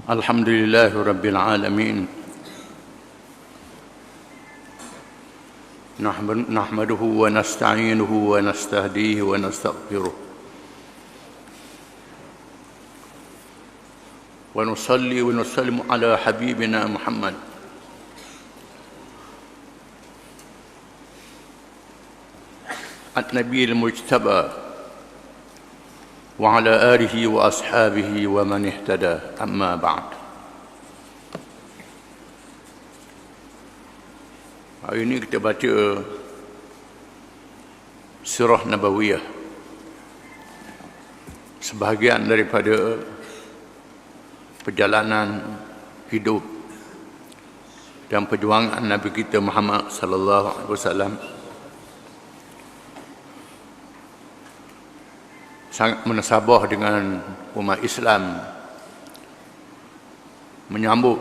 الحمد لله رب العالمين نحمده ونستعينه ونستهديه ونستغفره ونصلي ونسلم على حبيبنا محمد النبي المجتبى وعلى آله وأصحابه ومن اهتدى أما بعد. Hari ini kita baca Sirah Nabawiyah, sebahagian daripada perjalanan hidup dan perjuangan Nabi kita Muhammad sallallahu alaihi wasallam. Sangat menasabah dengan umat Islam menyambut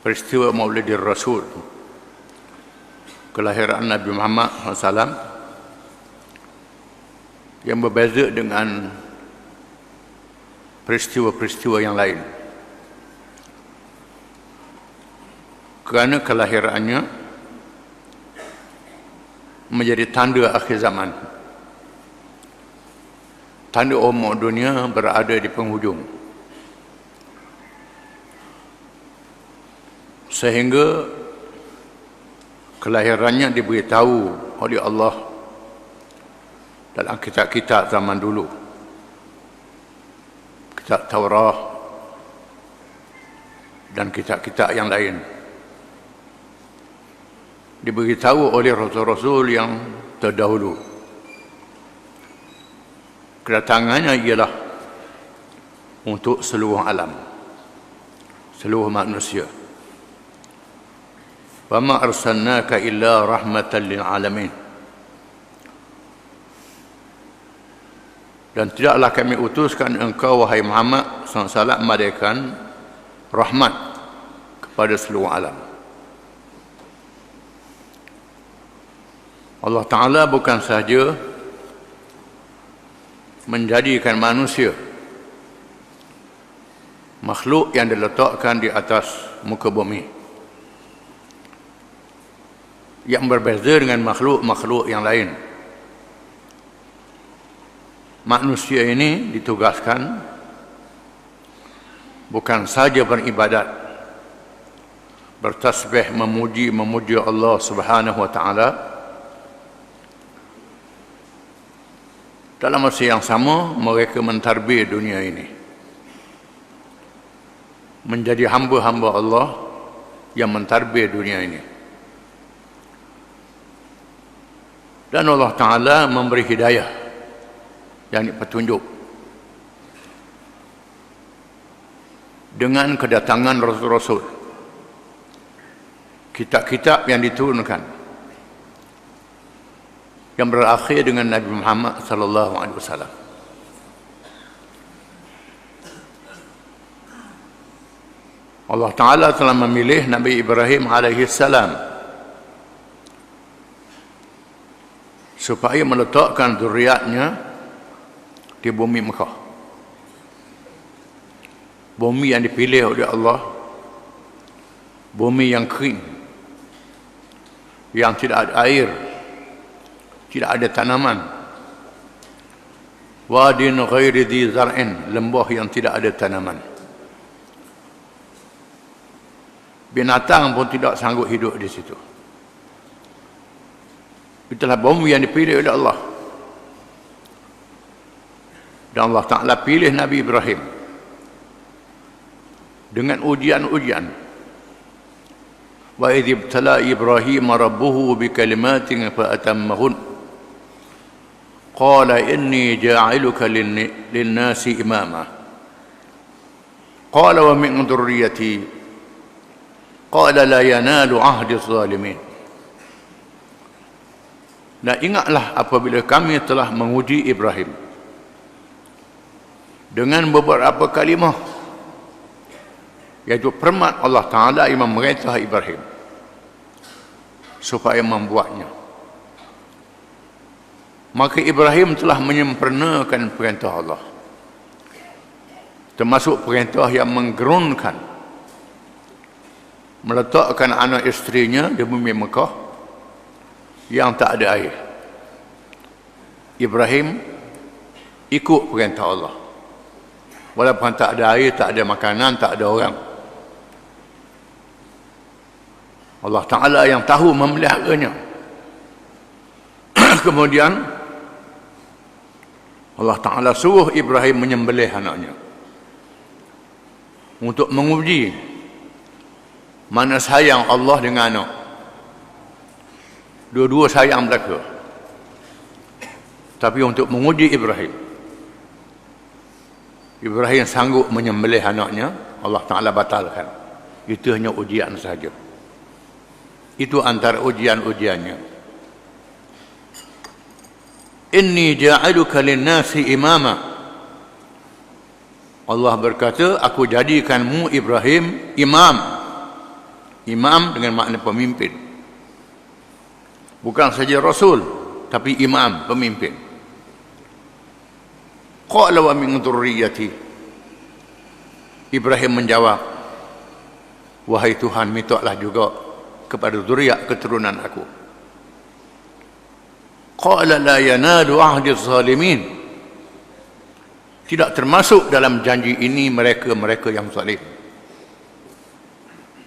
peristiwa Maulidir Rasul, kelahiran Nabi Muhammad SAW, yang berbeza dengan peristiwa-peristiwa yang lain, kerana kelahirannya menjadi tanda akhir zaman, tanda umur dunia berada di penghujung, sehingga kelahirannya diberitahu oleh Allah dalam kitab-kitab zaman dulu, kitab Taurat dan kitab-kitab yang lain, diberitahu oleh rasul-rasul yang terdahulu. Kedatangannya ialah untuk seluruh alam, seluruh manusia. Wa ma arsalnaka illa rahmatan lil alamin. Dan tidaklah kami utuskan engkau wahai Muhammad SAW melainkan rahmat kepada seluruh alam. Allah Ta'ala bukan sahaja menjadikan manusia makhluk yang diletakkan di atas muka bumi, yang berbeza dengan makhluk-makhluk yang lain. Manusia ini ditugaskan bukan saja beribadat, bertasbih, memuji Allah Subhanahu wa Ta'ala. Dalam masa yang sama, mereka mentarbiyah dunia ini menjadi hamba-hamba Allah yang mentarbiyah dunia ini. Dan Allah Ta'ala memberi hidayah, yakni petunjuk, dengan kedatangan Rasul-Rasul, kitab-kitab yang diturunkan, yang berakhir dengan Nabi Muhammad sallallahu alaihi wasallam. Allah Ta'ala telah memilih Nabi Ibrahim alaihi salam supaya meletakkan zuriatnya di bumi Mekah, bumi yang dipilih oleh Allah, bumi yang kering, yang tidak ada air, tidak ada tanaman. Wadin ghairi dhi zar'in, lembah yang tidak ada tanaman. Binatang pun tidak sanggup hidup di situ. Itulah bumi yang dipilih oleh Allah. Dan Allah Ta'ala pilih Nabi Ibrahim dengan ujian-ujian. Wa idh ibtala Ibrahim rabbuhu bikalimatin fa atammahun. Qala inni ja'iluka lin-nasi imama. Qala wa min dhurriyyati. Qala la yanalu ahdi adh-dhalimin. Dan ingatlah apabila kami telah menguji Ibrahim dengan beberapa kalimah, iaitu permat Allah Ta'ala yang memerintah Ibrahim supaya membuatnya. Maka Ibrahim telah menyempurnakan perintah Allah. termasuk perintah yang menggerunkan, meletakkan anak isterinya di bumi Mekah yang tak ada air. Ibrahim ikut perintah Allah, walaupun tak ada air, tak ada makanan, tak ada orang. Allah Ta'ala yang tahu memeliharanya. Kemudian Allah Ta'ala suruh Ibrahim menyembelih anaknya untuk menguji mana sayang Allah dengan anak. Dua-dua sayang mereka. Tapi untuk menguji Ibrahim, Ibrahim sanggup menyembelih anaknya, Allah Ta'ala batalkan. Itu hanya ujian sahaja. Itu antara ujian-ujiannya. Inni ja'aluka linnasi imama. Allah berkata, aku jadikanmu Ibrahim imam. Imam dengan makna pemimpin. Bukan saja rasul, tapi imam, pemimpin. Qala wa min dzurriyyati. Ibrahim menjawab, wahai Tuhan, mintalah juga kepada zuriat keturunan aku. Qala la yanalu ahdi zalimin. Tidak termasuk dalam janji ini mereka-mereka yang zalim.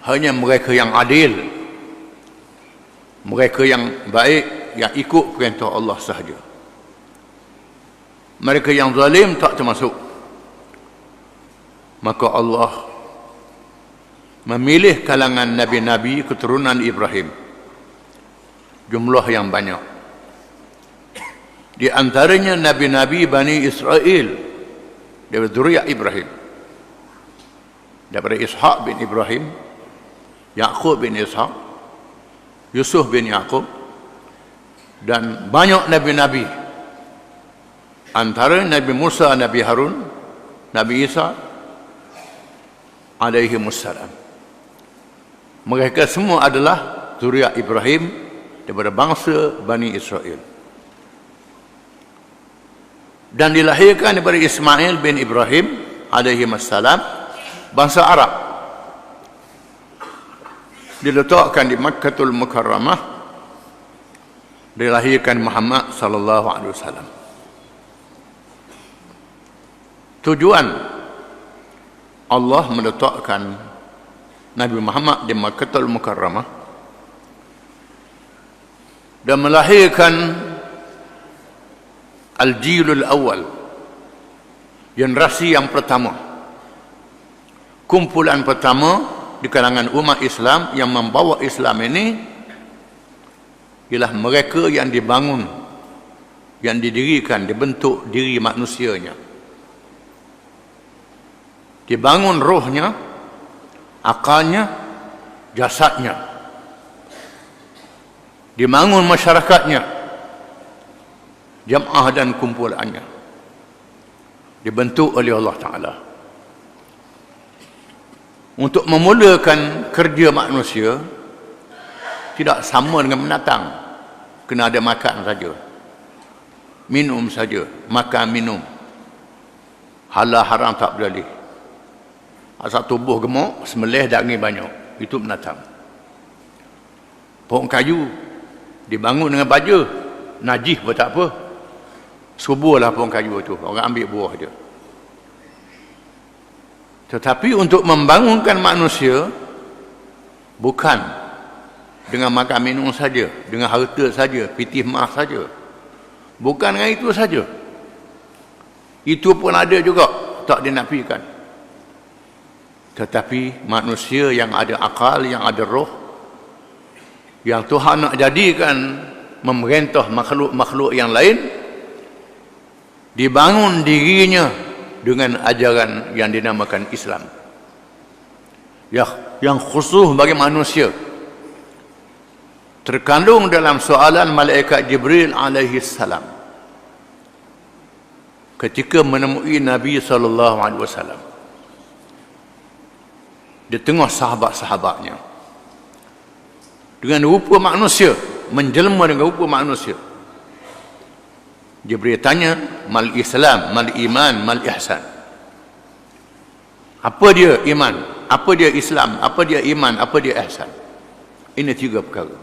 Hanya mereka yang adil, mereka yang baik, yang ikut perintah Allah sahaja. Mereka yang zalim tak termasuk. Maka Allah memilih kalangan nabi-nabi keturunan Ibrahim, jumlah yang banyak. Di antaranya nabi-nabi Bani Israel dari zuriat Ibrahim, daripada Ishaq bin Ibrahim, Yaqub bin Ishaq, Yusuf bin Yaqub, dan banyak nabi-nabi. Antara Nabi Musa, Nabi Harun, Nabi Isa alaihi wassalam. Mereka semua adalah zuriat Ibrahim daripada bangsa Bani Israel. Dan dilahirkan daripada Ismail bin Ibrahim alaihi wassalam, bangsa Arab. Diletakkan di Makkahul Mukarramah, dilahirkan Muhammad sallallahu alaihi wasallam. Tujuan Allah meletakkan Nabi Muhammad di Makkahul Mukarramah dan melahirkan Al-Jilul Awal, generasi yang pertama, kumpulan pertama di kalangan umat Islam yang membawa Islam ini, ialah mereka yang dibangun, yang didirikan, dibentuk diri manusianya, dibangun rohnya, akalnya, jasadnya, dibangun masyarakatnya, jamaah dan kumpulannya, dibentuk oleh Allah Ta'ala untuk memulakan kerja manusia. Tidak sama dengan binatang, kena ada makan saja, minum saja, makan minum, halal haram tak boleh. Asal tubuh gemuk, semelih daging banyak, itu binatang. Pohon kayu dibangun dengan baja, najis pun tak apa, suburlah pohon kayu itu, orang ambil buah dia. Tetapi untuk membangunkan manusia, bukan dengan makan minum saja, dengan harta saja, pitih mah saja, bukan dengan itu saja. Itu pun ada juga, tak dinafikan. Tetapi manusia yang ada akal, yang ada roh, yang Tuhan nak jadikan memerintah makhluk-makhluk yang lain, dibangun dirinya dengan ajaran yang dinamakan Islam, yang khusus bagi manusia. Terkandung dalam soalan malaikat Jibril alaihi salam ketika menemui Nabi sallallahu alaihi wasallam di tengah sahabat-sahabatnya dengan rupa manusia, menjelma dengan rupa manusia. Jibril tanya, mal Islam, mal iman, mal ihsan. Apa dia iman? Apa dia Islam? Apa dia iman? Apa dia ihsan? Ini 3 perkara.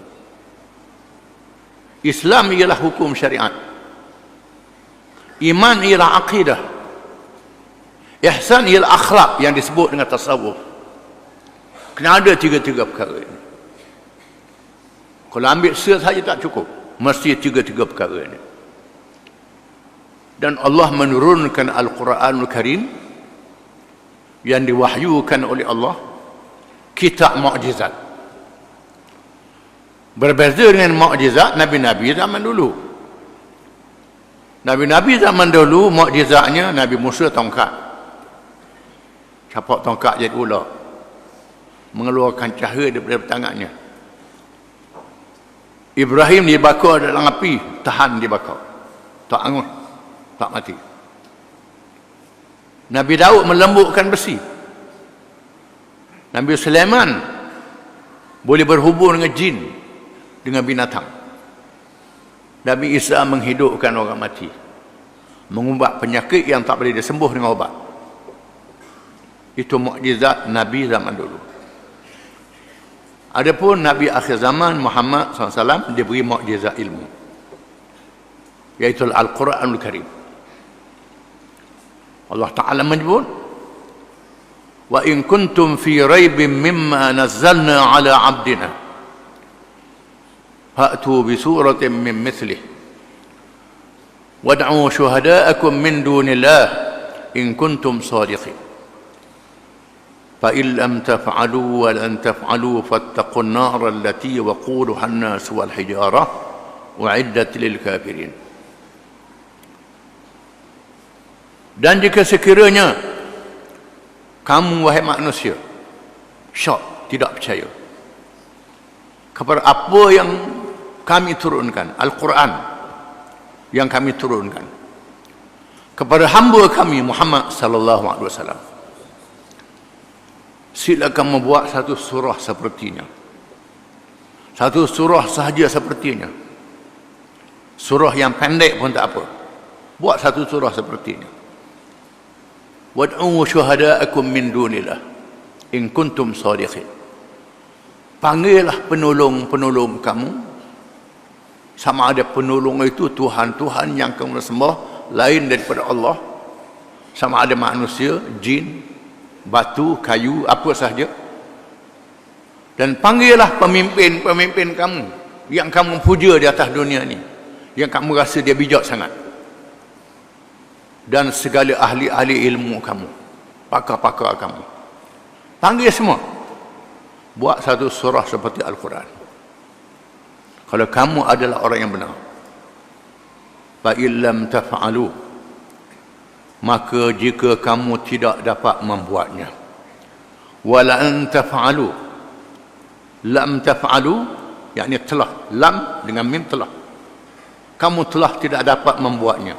Islam ialah hukum syariat. Iman ialah akidah. Ihsan ialah akhlak yang disebut dengan tasawuf. Kena ada 3 perkara ini. Kalau ambil saja tak cukup. Mesti 3 perkara ini. Dan Allah menurunkan Al-Quranul Karim yang diwahyukan oleh Allah, kitab mukjizat. Berbeza dengan mukjizat Nabi-Nabi zaman dulu. Nabi-Nabi zaman dulu mukjizatnya Nabi Musa tongkat. Capak tongkat jadi ular. Mengeluarkan cahaya daripada tangannya. Ibrahim dibakar dalam api, tahan dibakar. Tak angus, tak mati. Nabi Daud melembutkan besi. Nabi Sulaiman boleh berhubung dengan jin, dengan binatang. Nabi Isa menghidupkan orang mati, mengubat penyakit yang tak boleh disembuh dengan ubat. Itu mukjizat Nabi zaman dulu. Adapun Nabi akhir zaman Muhammad SAW diberi mukjizat ilmu, iaitu Al-Quranul Karim. Allah Ta'ala menyebut, wa in kuntum fi raibin mimma nazzalna ala abdina fa'tu bi suratin min mithlih wad'u syuhada'akum min dunillah in kuntum sadiqin fa in lam taf'alu wa lan taf'alu fattaqun nar allati waquduha an-nas wal hijarah u'iddat lil kafirin. Dan jika sekiranya kamu wahai manusia syok, tidak percaya kepada apa yang kami turunkan, Al-Quran yang kami turunkan kepada hamba kami Muhammad sallallahu alaihi wasallam, silakan membuat satu surah sepertinya. Satu surah sahaja sepertinya. Surah yang pendek pun tak apa. Buat satu surah sepertinya. Wad'u syuhada'akum min dunillah in kuntum sadiqin. Panggillah penolong-penolong kamu, sama ada penolong itu Tuhan-Tuhan yang kamu sembah lain daripada Allah, sama ada manusia, jin, batu, kayu, apa sahaja. Dan panggillah pemimpin-pemimpin kamu yang kamu puja di atas dunia ni, yang kamu rasa dia bijak sangat, dan segala ahli-ahli ilmu kamu, pakar-pakar kamu. Panggil semua, buat satu surah seperti Al-Quran. Kalau kamu adalah orang yang benar. Fa illam taf'alu, maka jika kamu tidak dapat membuatnya, wala an taf'alu, lam taf'alu yakni telah, lam dengan mim telah, kamu telah tidak dapat membuatnya,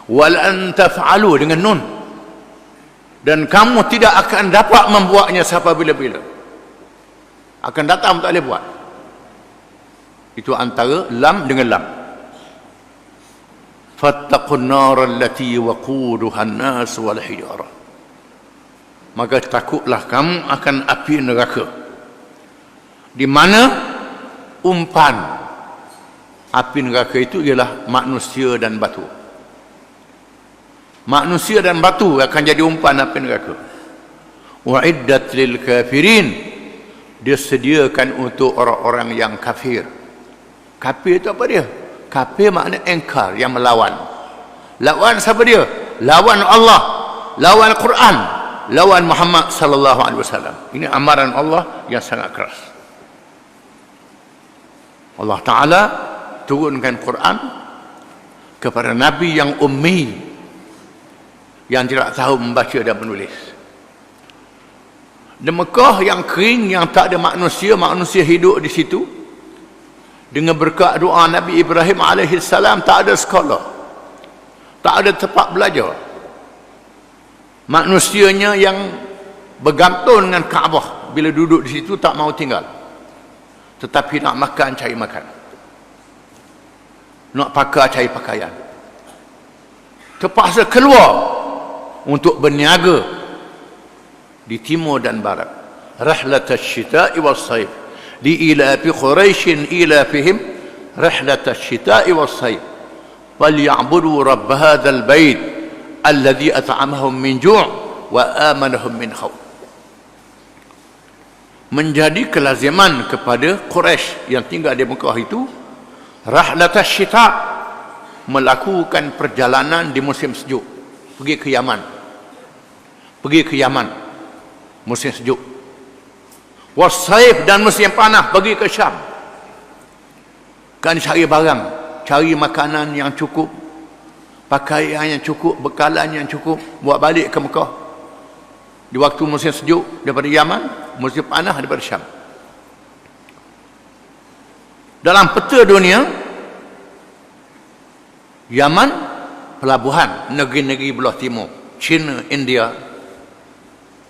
wal an taf'alu dengan nun, dan kamu tidak akan dapat membuatnya sampai bila-bila. Akan datang tak boleh buat. Itu antara lam dengan lam. Fattaqun nar allati waquduha an-nas wal hijarah. Maka takutlah kamu akan api neraka, di mana umpan api neraka itu ialah manusia dan batu. Manusia dan batu akan jadi umpan api neraka. Wa'iddat lil kafirin, disediakan untuk orang-orang yang kafir. Kafir itu apa dia? Kafir makna engkar, yang melawan. Lawan siapa dia? Lawan Allah, lawan Quran, lawan Muhammad sallallahu alaihi wasallam. Ini amaran Allah yang sangat keras. Allah Ta'ala turunkan Quran kepada Nabi yang ummi, yang tidak tahu membaca dan menulis. Di Mekah yang kering, yang tak ada manusia, manusia hidup di situ. Dengan berkat doa Nabi Ibrahim alaihissalam, tak ada sekolah, tak ada tempat belajar. Manusianya yang bergantung dengan Kaabah, bila duduk di situ tak mau tinggal, tetapi nak makan cari makan, nak pakai cari pakaian, terpaksa keluar untuk berniaga di timur dan barat. Rahlat asy-syita'i was-sayf li'ilafi Quraisyin ilafihim rahlat asy-syita'i was-sayf falyabudu rabb hadzal bait alladzi at'amahum min ju' wa amanahum min khauf. Menjadi kelaziman kepada Quraisy yang tinggal di Mekah itu rahlat asy-syita', melakukan perjalanan di musim sejuk, pergi ke Yaman musim sejuk, was-sayf, dan musim panas pergi ke Syam, kan cari barang, cari makanan yang cukup, pakaian yang cukup, bekalan yang cukup, buat balik ke Mekah di waktu musim sejuk daripada Yaman, musim panas daripada Syam. Dalam peta dunia, Yaman pelabuhan negeri-negeri belah timur, China, India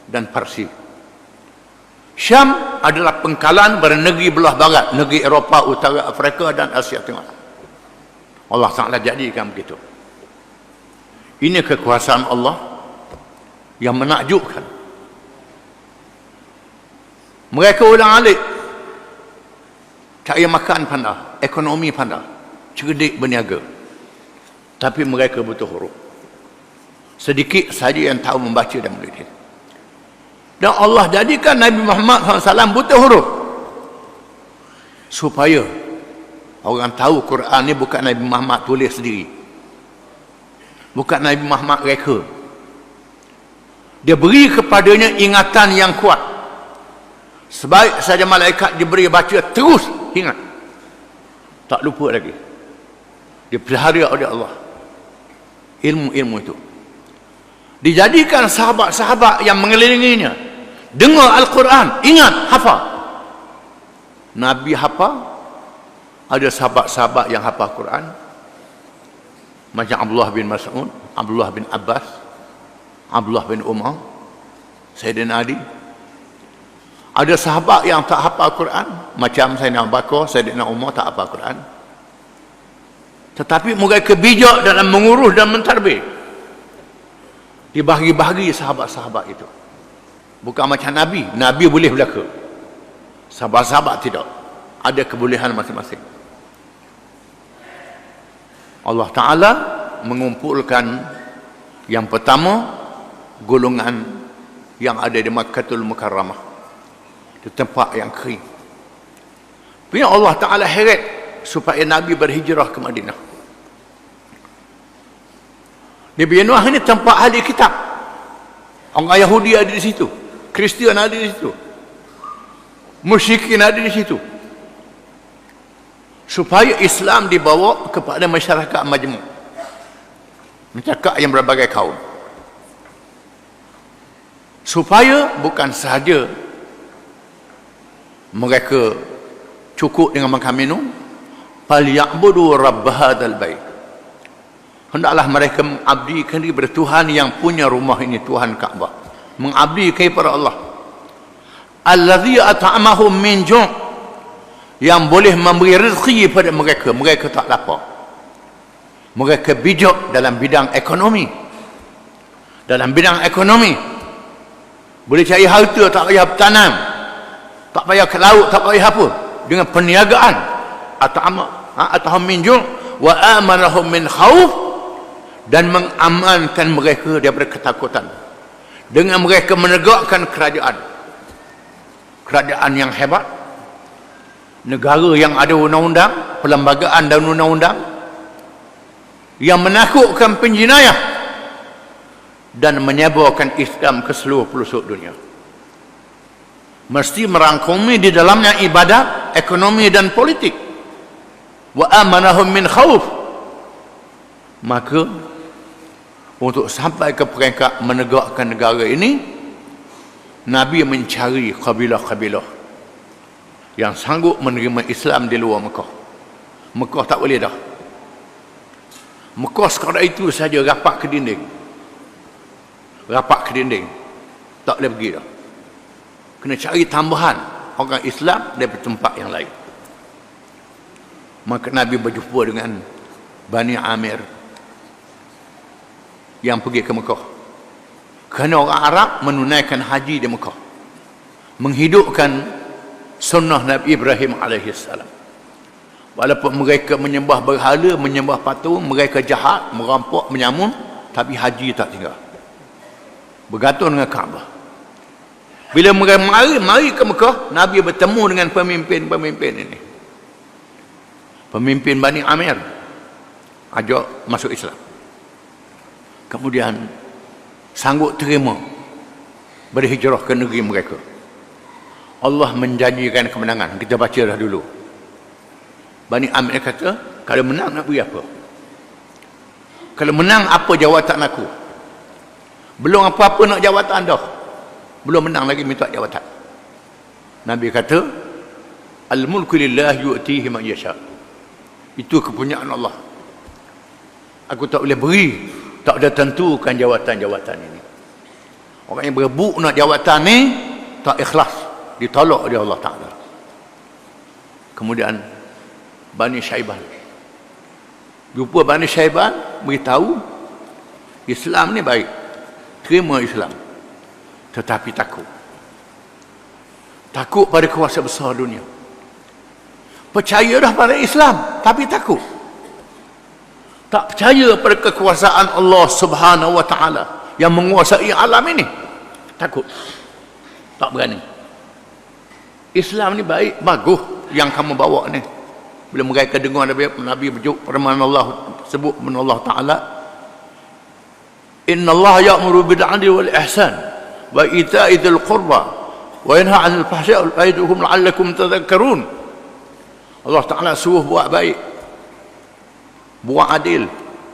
dan Parsi. Syam adalah pengkalan pada negeri belah barat, negeri Eropah, Utara Afrika dan Asia Tengah. Allah Ta'ala jadikan begitu. Ini kekuasaan Allah yang menakjubkan. Mereka ulang-alik cari makan pandai, ekonomi pandai, cerdik berniaga, tapi mereka butuh huruf. Sedikit saja yang tahu membaca dan menulis. Dan Allah jadikan Nabi Muhammad SAW buta huruf supaya orang tahu Quran ni bukan Nabi Muhammad tulis sendiri, bukan Nabi Muhammad reka. Dia beri kepadanya ingatan yang kuat. Sebaik saja malaikat diberi baca, terus ingat, tak lupa lagi. Dia pelihara oleh Allah ilmu-ilmu itu. Dijadikan sahabat-sahabat yang mengelilinginya dengar Al-Quran, ingat, hafal. Nabi hafal, ada sahabat-sahabat yang hafal Quran macam Abdullah bin Mas'ud, Abdullah bin Abbas, Abdullah bin Umar, Sayyidina Ali. Ada sahabat yang tak hafal Quran macam Sayyidina Abu Bakar, Sayyidina Umar tak hafal Quran, tetapi mereka bijak dalam mengurus dan mentadbir. Dibahagi-bahagi sahabat-sahabat itu. Bukan macam Nabi. Nabi boleh belaka, sahabat-sahabat tidak. Ada kebolehan masing-masing. Allah Ta'ala mengumpulkan yang pertama golongan yang ada di Makkatul Mukarramah, di tempat yang kering. Tapi Allah Ta'ala heret supaya Nabi berhijrah ke Madinah. Di Binuah ini tempat ahli kitab. Orang Yahudi ada di situ, Kristian ada di situ, musyrikin ada di situ, supaya Islam dibawa kepada masyarakat majmuk, masyarakat yang berbagai kaum, supaya bukan sahaja mereka cukup dengan makan minum, falyabudu rabb hadzal bait, hendaklah mereka mengabdikan diri kepada Tuhan yang punya rumah ini, Tuhan Kaabah, mengabdikan kepada Allah, allazi at'amahum min ju', yang boleh memberi rezeki pada mereka. Mereka tak lapar. Mereka bijak dalam bidang ekonomi. Dalam bidang ekonomi boleh cari harta, tak payah bertanam, tak payah ke laut, tak payah apa, dengan perniagaan. At'amahum min ju' wa amanahum min khauf, dan mengamankan mereka daripada ketakutan dengan mereka menegakkan kerajaan yang hebat, negara yang ada undang-undang, perlembagaan dan undang-undang yang menakutkan penjenayah dan menyebarkan Islam ke seluruh pelosok dunia. Mesti merangkumi di dalamnya ibadat, ekonomi dan politik. Wa amanahum min khauf. Maka untuk sampai ke peringkat menegakkan negara ini, Nabi mencari kabilah-kabilah yang sanggup menerima Islam di luar Mekah. Mekah tak boleh dah. Mekah sekadar itu saja, rapat ke dinding. Rapat ke dinding, tak boleh pergi dah. Kena cari tambahan orang Islam daripada tempat yang lain. Maka Nabi berjumpa dengan Bani Amir yang pergi ke Mekah. Kerana orang Arab menunaikan haji di Mekah, menghidupkan sunnah Nabi Ibrahim alaihissalam. Walaupun mereka menyembah berhala, menyembah patung, mereka jahat, merampok, menyamun, tapi haji tak tinggal, bergantung dengan Kaabah. Bila mereka mari ke Mekah, Nabi bertemu dengan pemimpin-pemimpin ini, pemimpin Bani Amir, ajak masuk Islam. Kemudian sanggup terima berhijrah ke negeri mereka. Allah menjanjikan kemenangan. Kita baca dah dulu. Bani Amir kata, kalau menang nak beri apa? Kalau menang, apa jawatan aku? Belum apa-apa nak jawatan dah, belum menang lagi minta jawatan. Nabi kata, al-mulku lillah yu'tihi man yasha. Itu kepunyaan Allah. Aku tak boleh beri, tak ada tentukan jawatan-jawatan ini. Orang yang berebut nak jawatan ni tak ikhlas, ditolak oleh Allah Ta'ala. Kemudian Bani Syaiban, jumpa Bani Syaiban, beritahu Islam ni baik, terima Islam, tetapi takut pada kuasa besar dunia. Percaya dah pada Islam, tapi takut. Tak percaya pada kekuasaan Allah Subhanahu wa Ta'ala yang menguasai alam ini. Takut, tak berani. Islam ni baik, bagus yang kamu bawa ni. Bila mereka dengar Nabi berjuk firman Allah, sebut firman Allah Ta'ala, Inna Allah ya'muru bil 'adli wal ihsan wa ita'i dzil qurba wa yanha 'anil fahsya'i wal ya'idukum la'allakum tadhakkarun. Allah Ta'ala suruh buat baik, buat adil,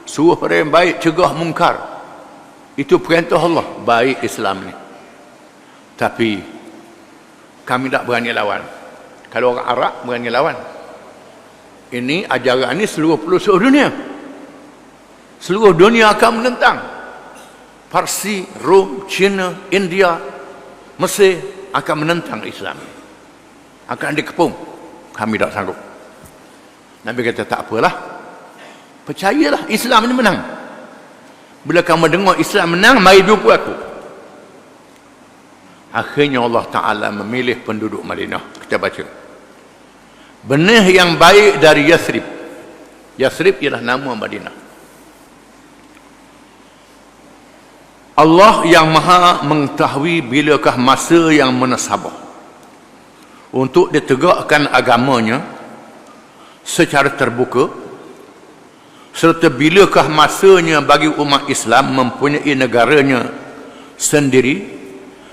suruh pada yang baik, cegah mungkar. Itu perintah Allah, baik Islam ni. Tapi kami tak berani lawan. Kalau orang Arab berani lawan. Ini ajaran ini seluruh pelosok dunia. Seluruh dunia akan menentang. Parsi, Rom, China, India, Mesir akan menentang Islam. Akan dikepung. Kami tak sanggup. Nabi kata, tak apalah, percayalah Islam ini menang. Bila kamu dengar Islam menang, mari jumpa aku. Akhirnya Allah Ta'ala memilih penduduk Madinah. Kita baca, benih yang baik dari Yathrib. Yathrib ialah nama Madinah. Allah yang maha mengetahui bilakah masa yang menasabah untuk ditegakkan agamanya secara terbuka, serta bilakah masanya bagi umat Islam mempunyai negaranya sendiri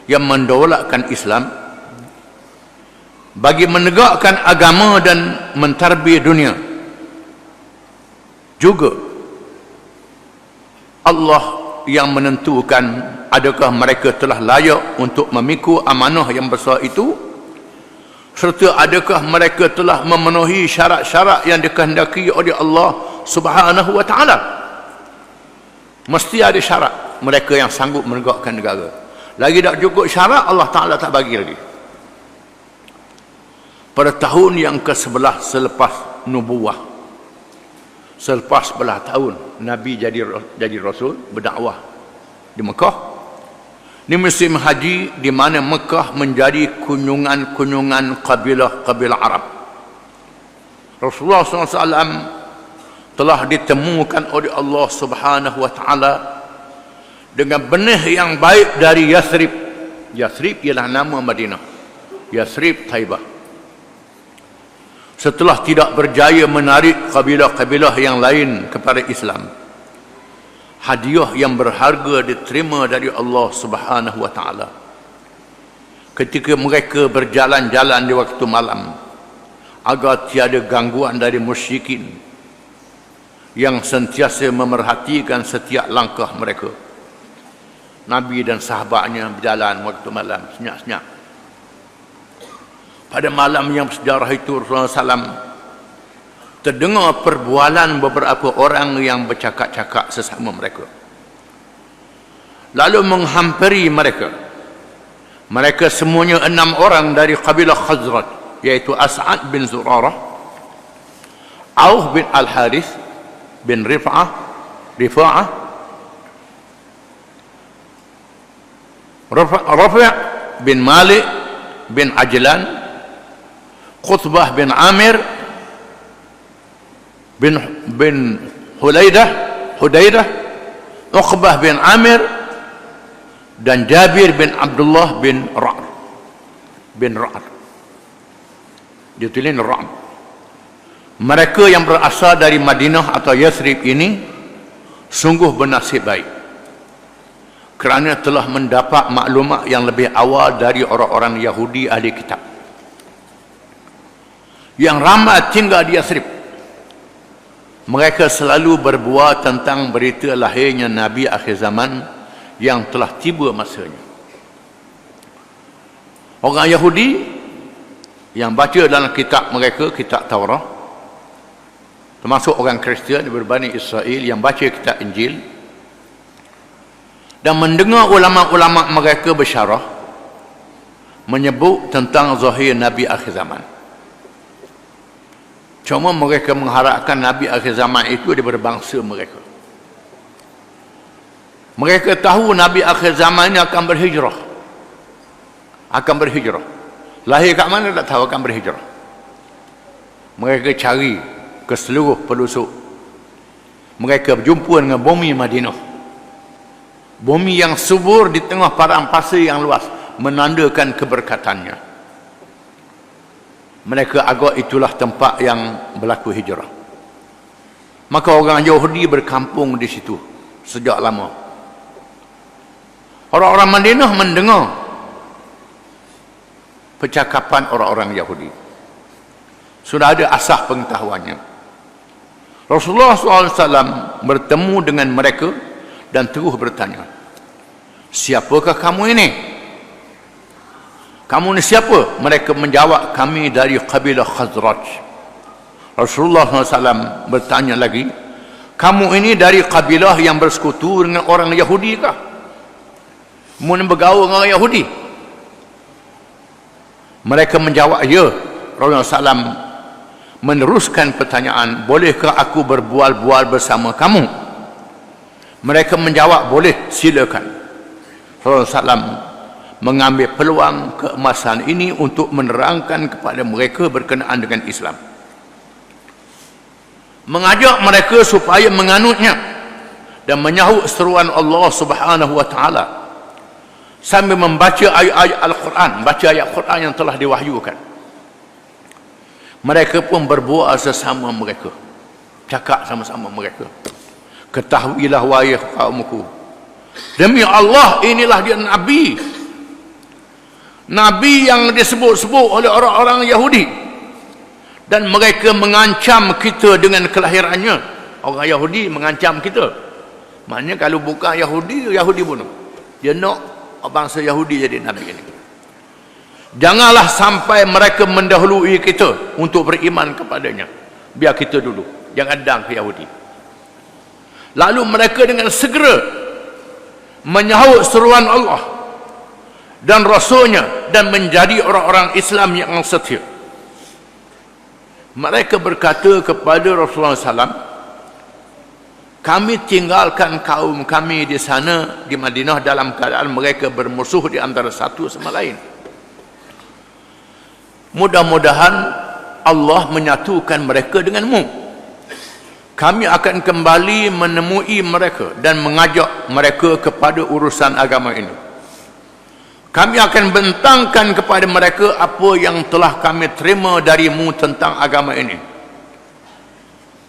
yang mendaulatkan Islam, bagi menegakkan agama dan mentarbiyah dunia. Juga Allah yang menentukan adakah mereka telah layak untuk memikul amanah yang besar itu, serta adakah mereka telah memenuhi syarat-syarat yang dikehendaki oleh Allah Subhanahu wa Ta'ala. Mesti ada syarat mereka yang sanggup menegakkan negara. Lagi tak cukup syarat, Allah Ta'ala tak bagi lagi. Pada tahun yang ke-11 selepas nubuwah, selepas 11 tahun Nabi jadi Rasul, berdakwah di Mekah, di musim haji, di mana Mekah menjadi kunjungan kabilah-kabilah Arab. Rasulullah SAW telah ditemukan oleh Allah Subhanahu wa Ta'ala dengan benih yang baik dari Yathrib. Yathrib ialah nama Madinah, Yathrib Taibah. Setelah tidak berjaya menarik kabilah-kabilah yang lain kepada Islam, hadiah yang berharga diterima dari Allah Subhanahu wa Ta'ala. Ketika mereka berjalan-jalan di waktu malam, agar tiada gangguan dari musyrikin yang sentiasa memerhatikan setiap langkah mereka, Nabi dan sahabatnya berjalan waktu malam, senyap-senyap. Pada malam yang bersejarah itu, Rasulullah SAW terdengar perbualan beberapa orang yang bercakap-cakap sesama mereka, lalu menghampiri mereka. Mereka semuanya 6 orang dari kabilah Khazraj, yaitu As'ad bin Zurarah, Auf bin Al-Harith bin Rifa'ah, Rafi' bin Malik bin Ajlan, Qutbah bin Amir bin Hudaidah, Uqbah bin Amir, dan Jabir bin Abdullah bin Ra'ad. Dia tulis Ra'ad. Mereka yang berasal dari Madinah atau Yathrib ini sungguh bernasib baik, kerana telah mendapat maklumat yang lebih awal dari orang-orang Yahudi ahli kitab yang ramai tinggal di Yathrib. Mereka selalu berbual tentang berita lahirnya Nabi akhir zaman yang telah tiba masanya. Orang Yahudi yang baca dalam kitab mereka, kitab Taurat, termasuk orang Kristian berbani Israel yang baca kitab Injil dan mendengar ulama-ulama mereka bersyarah menyebut tentang zahir Nabi akhir zaman. Cuma mereka mengharapkan Nabi akhir zaman itu daripada bangsa mereka. Mereka tahu Nabi akhir zaman ini akan berhijrah. Lahir kat mana tak tahu, akan berhijrah. Mereka cari ke seluruh pelosok. Mereka berjumpa dengan bumi Madinah, bumi yang subur di tengah padang pasir yang luas, menandakan keberkatannya. Mereka agak itulah tempat yang berlaku hijrah. Maka orang Yahudi berkampung di situ sejak lama. Orang-orang Madinah mendengar percakapan orang-orang Yahudi, sudah ada asas pengetahuannya. Rasulullah SAW bertemu dengan mereka dan terus bertanya, siapakah kamu ini? Kamu ni siapa? Mereka menjawab, kami dari kabilah Khazraj. Rasulullah SAW bertanya lagi, kamu ini dari kabilah yang bersekutu dengan orang Yahudi kah? Kamu bergaul dengan orang Yahudi? Mereka menjawab, ya. Rasulullah SAW meneruskan pertanyaan, bolehkah aku berbual-bual bersama kamu? Mereka menjawab, boleh, silakan. Rasulullah SAW mengambil peluang keemasan ini untuk menerangkan kepada mereka berkenaan dengan Islam, mengajak mereka supaya menganutnya dan menyahut seruan Allah Subhanahu wa taala sambil membaca ayat-ayat Al-Quran, baca ayat Quran yang telah diwahyukan. Mereka pun berbual sesama mereka, cakap sama-sama mereka, ketahuilah wahai kaumku, demi Allah inilah dia Nabi yang disebut-sebut oleh orang-orang Yahudi, dan mereka mengancam kita dengan kelahirannya. Orang Yahudi mengancam kita, maknanya kalau bukan Yahudi, Yahudi bunuh. Dia nak bangsa Yahudi jadi Nabi ini. Janganlah sampai mereka mendahului kita untuk beriman kepadanya, biar kita dulu, jangan datang ke Yahudi. Lalu mereka dengan segera menyahut seruan Allah dan Rasulnya dan menjadi orang-orang Islam yang setia. Mereka berkata kepada Rasulullah SAW, kami tinggalkan kaum kami di sana di Madinah dalam keadaan mereka bermusuh di antara satu sama lain. Mudah-mudahan Allah menyatukan mereka denganmu. Kami akan kembali menemui mereka dan mengajak mereka kepada urusan agama ini. Kami akan bentangkan kepada mereka apa yang telah kami terima darimu tentang agama ini.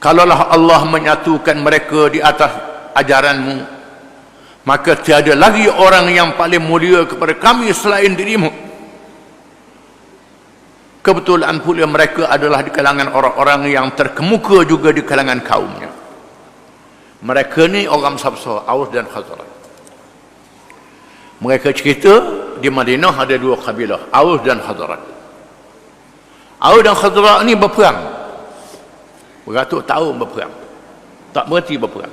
Kalaulah Allah menyatukan mereka di atas ajaranmu, maka tiada lagi orang yang paling mulia kepada kami selain dirimu. Kebetulan pula mereka adalah di kalangan orang-orang yang terkemuka juga di kalangan kaumnya. Mereka ni orang Sabsa, Aus dan Khazraj. Mereka cerita di Madinah ada dua kabilah, Aus dan Khazraj. Aus dan Khazraj ni berperang beratus tahun, berperang tak berhenti berperang.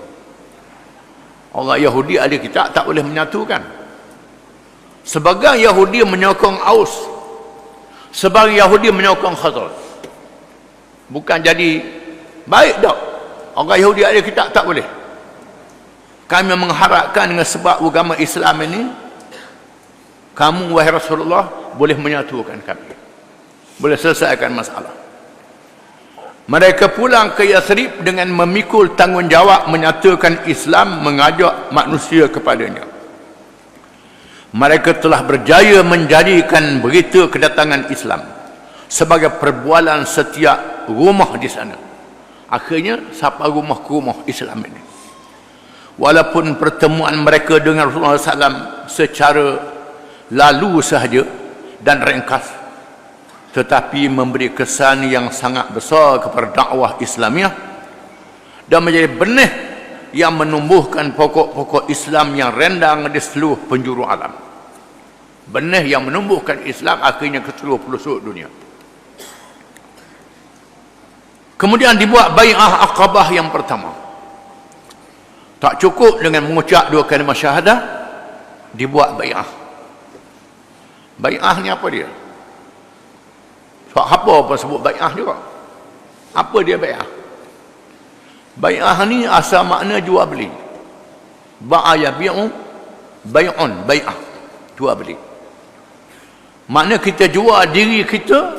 Orang Yahudi ahli kitab tak boleh menyatukan. Sebagian Yahudi menyokong Aus, sebagian Yahudi menyokong Khazraj. Bukan jadi baik tak. Orang Yahudi ahli kitab tak boleh. Kami mengharapkan dengan sebab agama Islam ini kamu wahai Rasulullah boleh menyatukan kami, boleh selesaikan masalah. Mereka pulang ke Yathrib dengan memikul tanggungjawab menyatakan Islam, mengajak manusia kepadanya. Mereka telah berjaya menjadikan berita kedatangan Islam sebagai perbualan setiap rumah di sana. Akhirnya sampai rumah ke rumah Islam ini. Walaupun pertemuan mereka dengan Rasulullah SAW secara lalu sahaja dan ringkas, tetapi memberi kesan yang sangat besar kepada dakwah Islamiah dan menjadi benih yang menumbuhkan pokok-pokok Islam yang rendang di seluruh penjuru alam. Benih yang menumbuhkan Islam akhirnya ke seluruh pelosok dunia. Kemudian dibuat bai'ah Aqabah yang pertama. Tak cukup dengan mengucap 2 kalimah syahadah, dibuat bai'ah. Bai'ah ni apa dia? Sebab apa sebut bai'ah juga? Apa dia bai'ah? Bai'ah ni asal makna jual beli. Ba'a yabi'u, bai'un, bai'ah, jual beli. Makna kita jual diri kita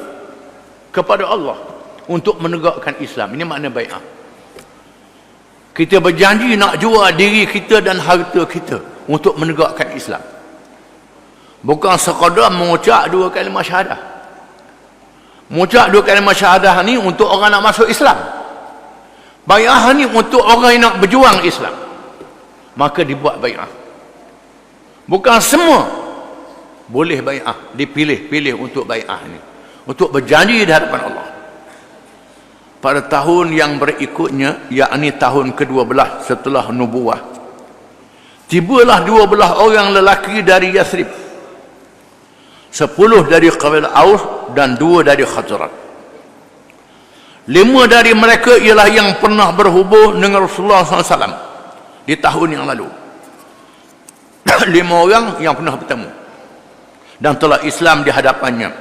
kepada Allah untuk menegakkan Islam. Ini makna bai'ah. Kita berjanji nak jual diri kita dan harta kita untuk menegakkan Islam. Bukan sekadar mengucap 2 kalimah syahadah. Mengucap 2 kalimah syahadah ni untuk orang nak masuk Islam. Bai'ah ni untuk orang yang nak berjuang Islam. Maka dibuat bai'ah. Bukan semua boleh bai'ah, dipilih-pilih untuk bai'ah ni, untuk berjanji di hadapan Allah. Pada tahun yang berikutnya, yakni tahun ke-12 setelah nubuah, tibalah 12 orang lelaki dari Yathrib, 10 dari kabilah Aus dan 2 dari Khazraj. 5 dari mereka ialah yang pernah berhubung dengan Rasulullah SAW di tahun yang lalu. 5 orang yang pernah bertemu dan telah Islam di hadapannya.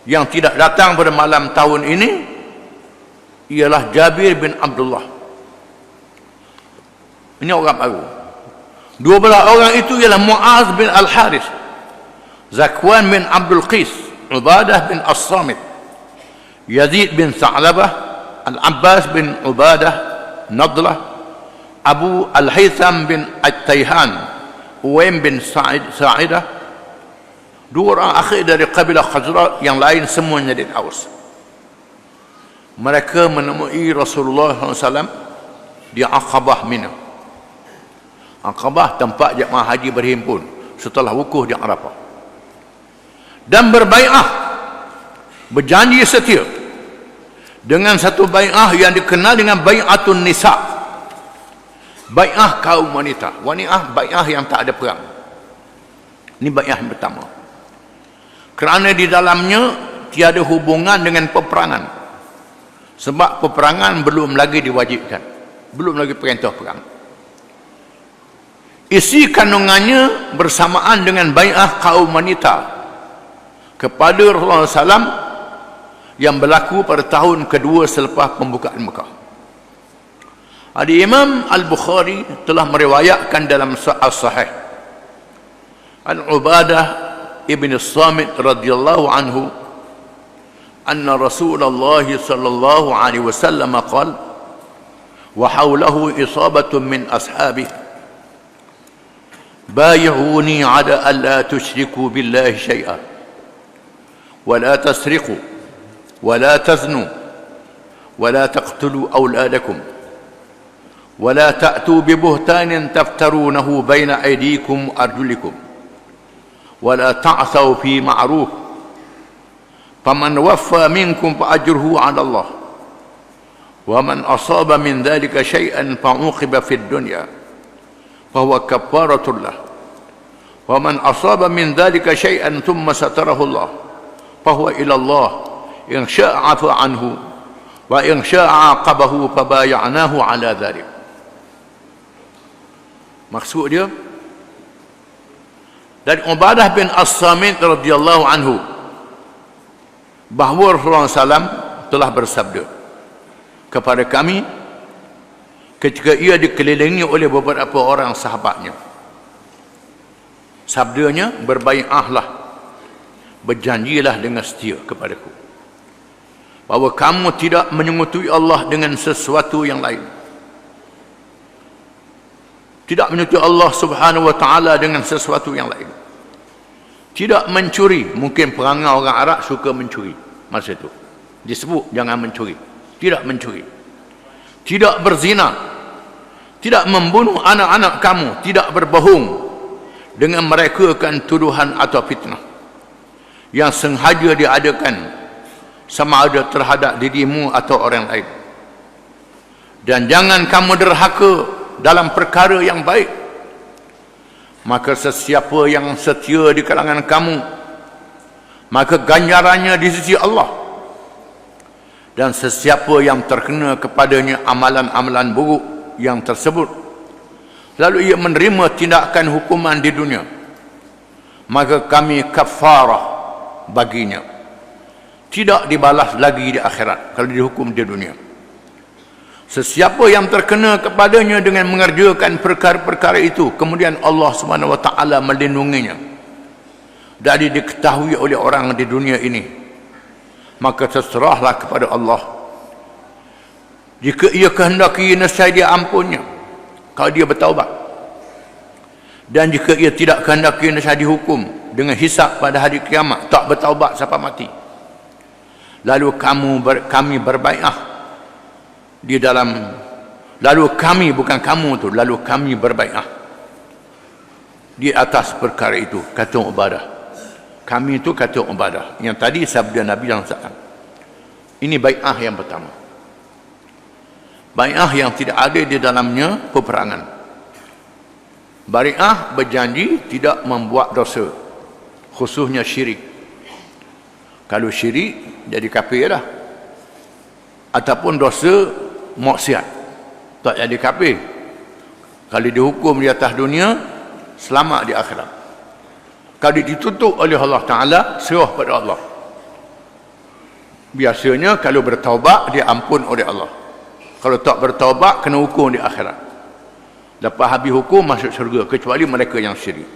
Yang tidak datang pada malam tahun ini ialah Jabir bin Abdullah. Ini orang baru. 12 orang itu ialah Muaz bin Al-Haris, Zakwan bin Abdul Qis, Ubadah bin As-Samit, Yazid bin Sa'labah, Al-Abbas bin Ubadah Nadlah, Abu Al-Haytham bin At-Tayhan, Uwaim bin Sa'idah. 2 orang akhir dari kabilah Khazraj, yang lain semuanya dari Aus. Mereka menemui Rasulullah SAW di Aqabah Mina. Aqabah tempat jemaah haji berhimpun setelah wukuf di Arafah, dan berbai'ah, berjanji setia dengan satu bai'ah yang dikenal dengan bai'atun nisa, bai'ah kaum wanita. Wanita, bai'ah yang tak ada perang. Ini bai'ah yang pertama, kerana di dalamnya tiada hubungan dengan peperangan. Sebab peperangan belum lagi diwajibkan, belum lagi perintah perang. Isi kandungannya bersamaan dengan bai'ah kaum wanita kepada Rasulullah SAW yang berlaku pada tahun kedua selepas pembukaan Mekah. Imam Al-Bukhari telah meriwayatkan dalam As-Sahih an Ubadah ibn As-Samit radhiyallahu anhu أن رسول الله صلى الله عليه وسلم قال وحوله إصابة من أصحابه بايعوني على ألا تشركوا بالله شيئا ولا تسرقوا ولا تزنوا ولا تقتلوا أولادكم ولا تأتوا ببهتان تفترونه بين أيديكم وأرجلكم ولا تعثوا في معروف فمن وفى منكم فأجره على الله ومن أصاب من ذلك شيئا فعوقب في الدنيا فهو كفارة له ومن أصاب من ذلك شيئا ثم ستره الله فهو إلى الله إن شاء عفى عنه وإن شاء عاقبه فبايعناه على ذلك. Maksud dia dari Ubadah bin As-Samit radhiyallahu anhu bahawa Rasulullah SAW telah bersabda kepada kami ketika ia dikelilingi oleh beberapa orang sahabatnya, Sabdanya, berbai'ahlah, berjanjilah dengan setia kepadaku, bahawa kamu tidak menyekutuai Allah dengan sesuatu yang lain. Tidak menyekutuai Allah subhanahu wa ta'ala dengan sesuatu yang lain. Tidak mencuri. Mungkin perangai orang Arab suka mencuri masa itu, disebut jangan mencuri. Tidak mencuri. Tidak berzina. Tidak membunuh anak-anak kamu. Tidak berbohong dengan merekakan tuduhan atau fitnah yang sengaja diadakan sama ada terhadap dirimu atau orang lain. Dan jangan kamu derhaka dalam perkara yang baik. Maka sesiapa yang setia di kalangan kamu, maka ganjarannya di sisi Allah. Dan sesiapa yang terkena kepadanya amalan-amalan buruk yang tersebut, lalu ia menerima tindakan hukuman di dunia, maka kami kafarah baginya, tidak dibalas lagi di akhirat kalau dihukum di dunia. Sesiapa yang terkena kepadanya dengan mengerjakan perkara-perkara itu, kemudian Allah Subhanahu wa taala melindunginya dari diketahui oleh orang di dunia ini, maka terserahlah kepada Allah. Jika ia kehendaki, nescaya dia ampunnya kalau dia bertaubat. Dan jika ia tidak kehendaki, nescaya dihukum dengan hisab pada hari kiamat, tak bertaubat sampai mati. Lalu kami berbai'ah di dalam, lalu kami, bukan kamu tu, lalu kami berbai'ah di atas perkara itu, kata Ubadah. Kami itu kata Ubadah. Yang tadi sabda Nabi SAW. Ini bai'ah yang pertama. Bai'ah yang tidak ada di dalamnya peperangan. Bai'ah berjanji tidak membuat dosa, khususnya syirik. Kalau syirik jadi kafir dah, ataupun dosa maksiat, tak jadi kafir. Kalau dihukum di atas dunia, selamat di akhirat. Kalau ditutup oleh Allah Ta'ala, serah pada Allah. Biasanya kalau bertaubat, dia ampun oleh Allah. Kalau tak bertaubat, kena hukum di akhirat. Lepas habis hukum, masuk syurga, kecuali mereka yang syirik.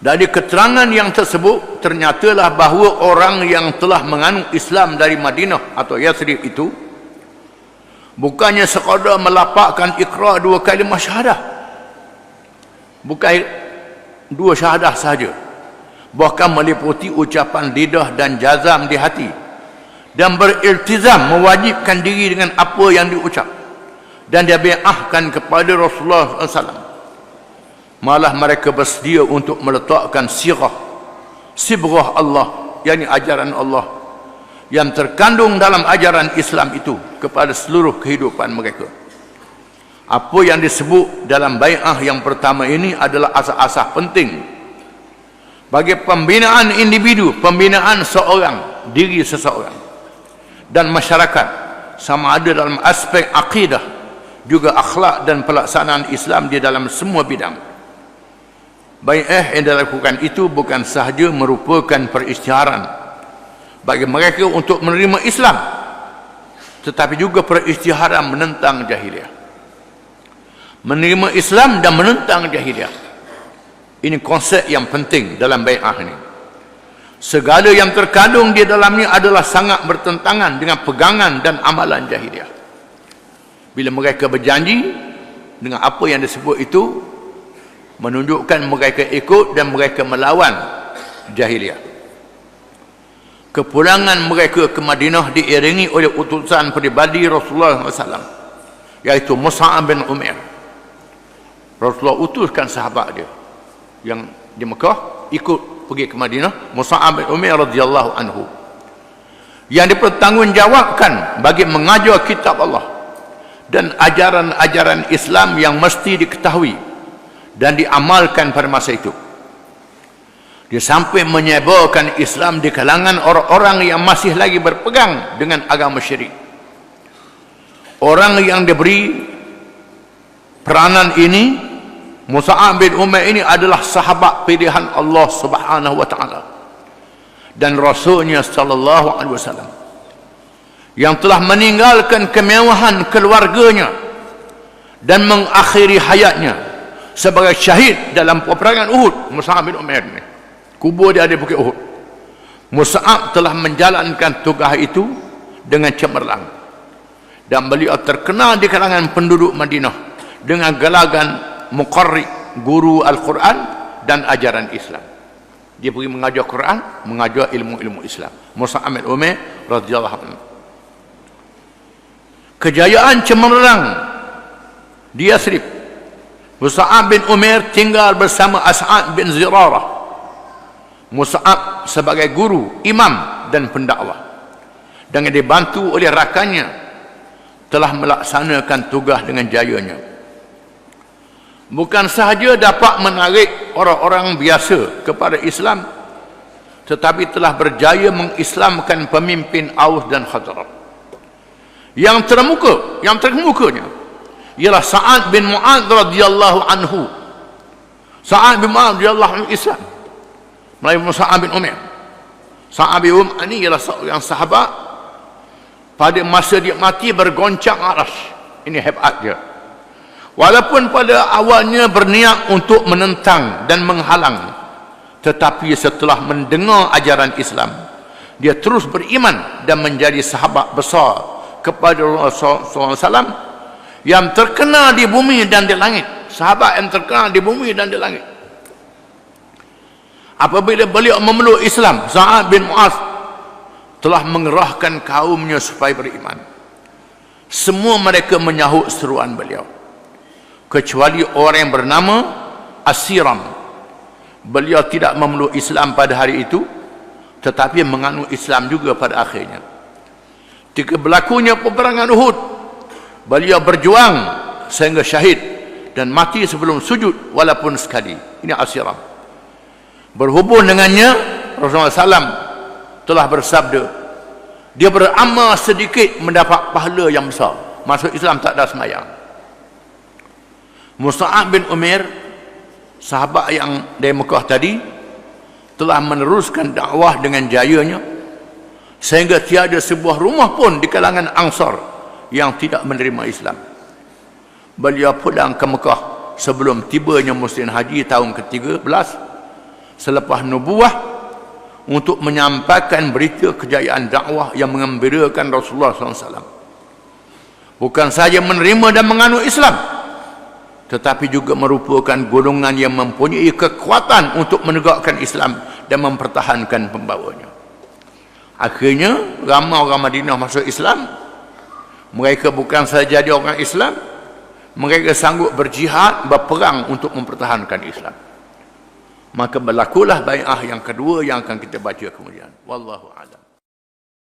Dari keterangan yang tersebut, ternyatalah bahawa orang yang telah menganut Islam dari Madinah atau Yathrib itu, bukannya sekadar melapakkan ikrar 2 kalimah syahadah, bukan 2 syahadah sahaja, bahkan meliputi ucapan lidah dan jazam di hati, dan beriltizam mewajibkan diri dengan apa yang diucap, dan dia bi'ahkan kepada Rasulullah SAW. Malah mereka bersedia untuk meletakkan sibrah Allah, yakni ajaran Allah yang terkandung dalam ajaran Islam itu kepada seluruh kehidupan mereka. Apa yang disebut dalam bai'ah yang pertama ini adalah asas-asas penting bagi pembinaan individu, pembinaan seorang, diri seseorang dan masyarakat, sama ada dalam aspek akidah, juga akhlak dan pelaksanaan Islam di dalam semua bidang. Bai'ah yang dilakukan itu bukan sahaja merupakan perisytiharan bagi mereka untuk menerima Islam, tetapi juga perisytiharan menentang jahiliah. Menerima Islam dan menentang jahiliah. Ini konsep yang penting dalam bai'ah ini. Segala yang terkandung di dalamnya adalah sangat bertentangan dengan pegangan dan amalan jahiliah. Bila mereka berjanji dengan apa yang disebut itu, menunjukkan mereka ikut dan mereka melawan jahiliah. Kepulangan mereka ke Madinah diiringi oleh utusan pribadi Rasulullah SAW, iaitu Mus'ab bin Umair. Rasulullah utuskan sahabat dia yang di Mekah ikut pergi ke Madinah, Mus'ab bin Umair radhiyallahu anhu, yang dipertanggungjawabkan bagi mengajar kitab Allah dan ajaran-ajaran Islam yang mesti diketahui dan diamalkan pada masa itu. Dia sampai menyebarkan Islam di kalangan orang-orang yang masih lagi berpegang dengan agama syirik. Orang yang diberi peranan ini, Mus'ab bin Umair ini adalah sahabat pilihan Allah Subhanahu wa taala dan Rasulnya sallallahu alaihi wasallam, yang telah meninggalkan kemewahan keluarganya dan mengakhiri hayatnya sebagai syahid dalam peperangan Uhud. Mus'ab bin Umair ni, kubur dia di Bukit Uhud. Mus'ab telah menjalankan tugas itu dengan cemerlang, dan beliau terkenal di kalangan penduduk Madinah dengan gelagan muqarri, guru Al-Quran dan ajaran Islam. Dia pergi mengajar Quran, mengajar ilmu-ilmu Islam. Mus'ab bin Umair radhiyallahu anhu. Kejayaan cemerlang di Yathrib. Mus'ab bin Umair tinggal bersama As'ad bin Zirarah. Mus'ab sebagai guru, imam dan pendakwah, dengan dibantu oleh rakannya, telah melaksanakan tugas dengan jayanya. Bukan sahaja dapat menarik orang-orang biasa kepada Islam, tetapi telah berjaya mengislamkan pemimpin Aus dan Khazraj. Yang terkemukanya ialah Sa'ad bin Mu'adz radhiyallahu anhu. Sa'ad bin Mu'adz radhiyallahu anhu Islam melalui Mus'ab bin Umair. Sa'ad bin Umair ini ialah seorang sahabat, pada masa dia mati bergoncang aras. Ini hebat dia. Walaupun pada awalnya berniat untuk menentang dan menghalang, tetapi setelah mendengar ajaran Islam, dia terus beriman dan menjadi sahabat besar kepada Rasulullah SAW yang terkenal di bumi dan di langit. Sahabat yang terkenal di bumi dan di langit. Apabila beliau memeluk Islam, Sa'ad bin Mu'adz telah mengerahkan kaumnya supaya beriman. Semua mereka menyahut seruan beliau, kecuali orang yang bernama Asiram. Beliau tidak memeluk Islam pada hari itu, tetapi menganut Islam juga pada akhirnya. Ketika berlakunya peperangan Uhud, beliau berjuang sehingga syahid dan mati sebelum sujud walaupun sekali. Ini Asiram. Berhubung dengannya, Rasulullah SAW telah bersabda, dia beramal sedikit mendapat pahala yang besar. Masuk Islam tak ada semayang. Mus'ab bin Umair, sahabat yang dari Mekah tadi, telah meneruskan dakwah dengan jayanya, sehingga tiada sebuah rumah pun di kalangan Ansar yang tidak menerima Islam. Beliau pulang ke Mekah sebelum tibanya musim haji tahun ke-13 selepas nubuah, untuk menyampaikan berita kejayaan dakwah yang menggembirakan Rasulullah SAW. Bukan saja menerima dan menganut Islam, tetapi juga merupakan golongan yang mempunyai kekuatan untuk menegakkan Islam dan mempertahankan pembawanya. Akhirnya ramai orang Madinah masuk Islam. Mereka bukan saja jadi orang Islam, mereka sanggup berjihad, berperang untuk mempertahankan Islam. Maka berlakulah bai'ah yang kedua yang akan kita baca kemudian. Wallahu a'lam.